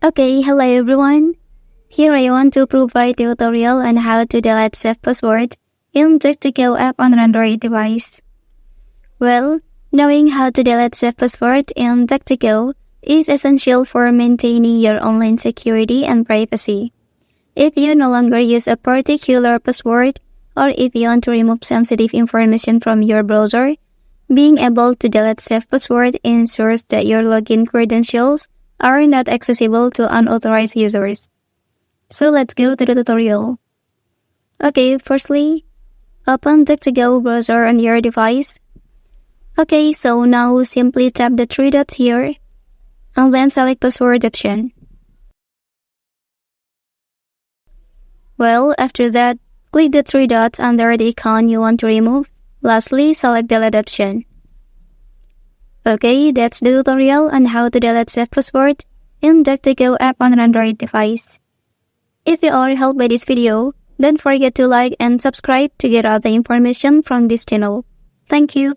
Okay, hello everyone. Here I want to provide a tutorial on how to delete saved password in DuckDuckGo app on an Android device. Well, knowing how to delete saved password in DuckDuckGo is essential for maintaining your online security and privacy. If you no longer use a particular password, or if you want to remove sensitive information from your browser, being able to delete saved password ensures that your login credentials are not accessible to unauthorized users. So let's go to the tutorial. Okay, firstly, open DuckDuckGo browser on your device. Okay, so now simply tap the three dots here, and then select password option. Well, after that, click the three dots under the account you want to remove. Lastly, select delete option. Okay, that's the tutorial on how to delete saved password in DuckDuckGo app on an Android device. If you are helped by this video, don't forget to like and subscribe to get other information from this channel. Thank you.